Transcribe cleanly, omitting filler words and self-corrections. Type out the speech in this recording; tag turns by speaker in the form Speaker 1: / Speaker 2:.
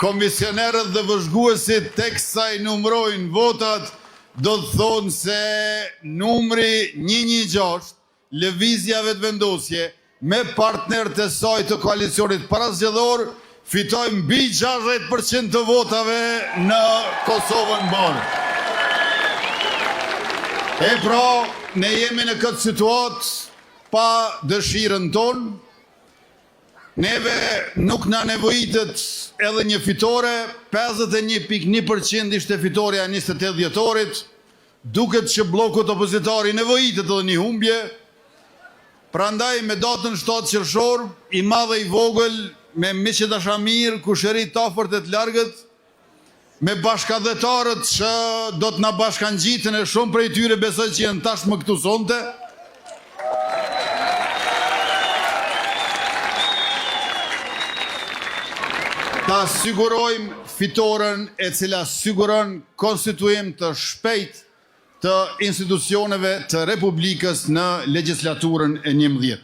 Speaker 1: komisionerët dhe vëzhguesit teksa i numrojnë votat, do të thonë se numri 116, lëvizja vetëvendosje, me partnerët e saj të koalicionit parazgjedhor, fitojnë mbi 60% të votave në Kosovën bërë. E pra, ne jemi në këtë situatë pa dëshirën tonë, neve nuk na nevojitet edhe një fitore, 51.1% ishte fitoria 28 dhjetorit, duket që blokut opozitari nevojitet edhe një humbje, prandaj me datën 7 qershor, i madhe i vogël, me miqë dashamir, kushërit të afërt e të largët, me bashkadhetarët që do të na bashkangjitën e shumë prej tyre besoj që janë tashmë këtu sonte, ta sigurojmë fitoren e cila siguron konstituim të shpejt të institucioneve të Republikës në legislaturën e 11.